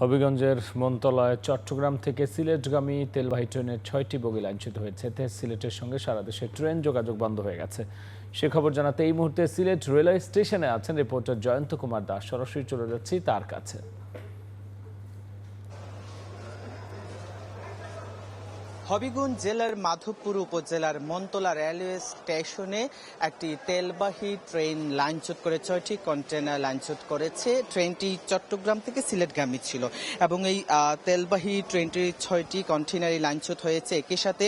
হবিগঞ্জের মনতলায় চট্টগ্রাম থেকে সিলেটগামী তেলবাহী ট্রেনের 6টি বগি লাইনচ্যুত হয়েছে। এতে সিলেটের সঙ্গে সারা দেশের ট্রেন যোগাযোগ বন্ধ হয়ে গেছে। সে খবর জানাতে এই মুহূর্তে সিলেট রেলওয়ে স্টেশনে আছেন রিপোর্টার জয়ন্ত কুমার দাস। সরাসরি চলে যাচ্ছি তার কাছে। হবিগঞ্জ জেলার মাধবপুর উপজেলার মনতলা রেলওয়ে স্টেশনে একটি তেলবাহী ট্রেন লাইনচ্যুত করে 6টি কন্টেনার লাইনচ্যুত করেছে। ট্রেনটি চট্টগ্রাম থেকে সিলেটগামী ছিল এবং এই তেলবাহী ট্রেনটির 6টি কন্টেনারই লাইনচ্যুত হয়েছে। একই সাথে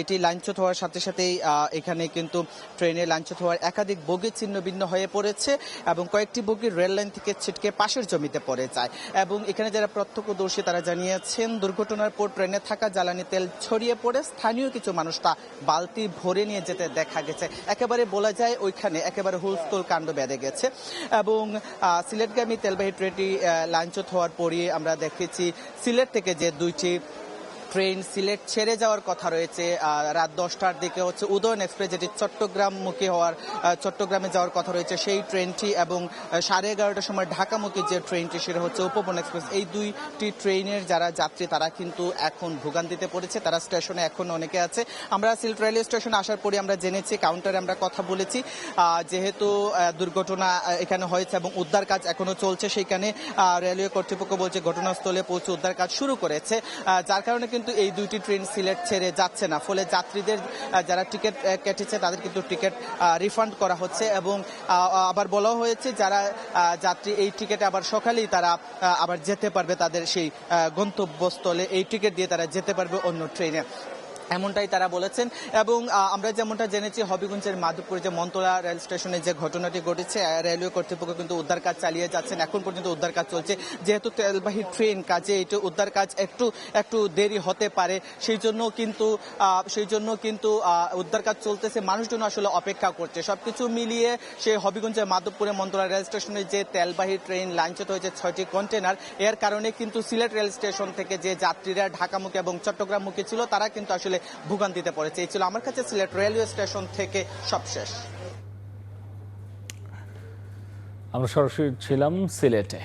এটি লাইনচ্যুত হওয়ার সাথে সাথেই এখানে কিন্তু ট্রেনে লাইনচ্যুত হওয়ার একাধিক বগি ছিন্ন ভিন্ন হয়ে পড়েছে এবং কয়েকটি বগি রেল লাইন থেকে ছিটকে পাশের জমিতে পড়ে যায়। এবং এখানে যারা প্রত্যক্ষদর্শী তারা জানিয়েছেন, দুর্ঘটনার পর ট্রেনে থাকা জ্বালানি তেল ছড়িয়ে পড়ে স্থানীয় কিছু মানুষ তা বালতি ভরে নিয়ে যেতে দেখা গেছে। একেবারে বলা যায় ওইখানে একেবারে হুলস্থুল কাণ্ড বেঁধে গেছে। এবং সিলেটগামী তেলবাহী ট্রেনটি লাইনচ্যুত হওয়ার পরই আমরা দেখেছি সিলেট থেকে যে দুইটি ট্রেন সিলেট ছেড়ে যাওয়ার কথা রয়েছে রাত 10টার দিকে হচ্ছে উদয়ন এক্সপ্রেস, যেটি চট্টগ্রামে যাওয়ার কথা রয়েছে সেই ট্রেনটি, এবং 11:30টার সময় ঢাকামুখী যে ট্রেনটি সেটা হচ্ছে উপবন এক্সপ্রেস। এই দুইটি ট্রেনের যারা যাত্রী তারা কিন্তু এখন ভোগান্তিতে পড়েছে। তারা স্টেশনে এখন অনেকে আছে। আমরা সিলেট রেলওয়ে স্টেশনে আসার পরে আমরা জেনেছি, কাউন্টারে আমরা কথা বলেছি, যেহেতু দুর্ঘটনা এখানে হয়েছে এবং উদ্ধার কাজ এখনো চলছে, সেইখানে রেলওয়ে কর্তৃপক্ষ বলছে ঘটনাস্থলে পৌঁছে উদ্ধার কাজ শুরু করেছে, যার কারণে কিন্তু এই দুইটি ট্রেন সিলেট ছেড়ে যাচ্ছে না। ফলে যাত্রীদের যারা টিকিট কেটেছে তাদের কিন্তু টিকিট রিফান্ড করা হচ্ছে। এবং আবার বলা হয়েছে যারা যাত্রী এই টিকিটে আবার সকালেই তারা আবার যেতে পারবে তাদের সেই গন্তব্যস্থলে, এই টিকিট দিয়ে তারা যেতে পারবে অন্য ট্রেনে, এমনটাই তারা বলেছেন। এবং আমরা যেমনটা জেনেছি, হবিগঞ্জের মাধবপুর যে মনতলা রেল স্টেশনে যে ঘটনাটি ঘটেছে, রেলওয়ে কর্তৃপক্ষ কিন্তু উদ্ধার কাজ চালিয়ে যাচ্ছেন। এখন পর্যন্ত উদ্ধার কাজ চলছে। যেহেতু তেলবাহী ট্রেন, কাজে এটা উদ্ধার কাজ একটু দেরি হতে পারে, সেই জন্য কিন্তু উদ্ধার কাজ চলতেছে। মানুষজন আসলে অপেক্ষা করছে। সবকিছু মিলিয়ে সেই হবিগঞ্জের মাধবপুরে মনতলা রেল স্টেশনে যে তেলবাহী ট্রেন লাইনচ্যুত হয়েছে 6টি কন্টেনার, এর কারণে কিন্তু সিলেট রেল স্টেশন থেকে যে যাত্রীরা ঢাকামুখী এবং চট্টগ্রামমুখী ছিল তারা কিন্তু আসলে ভোগান্তিতে পড়েছে। এই ছিল আমার কাছে সিলেট রেলওয়ে স্টেশন থেকে সবশেষ। আমরা সরাসরি ছিলাম সিলেটে।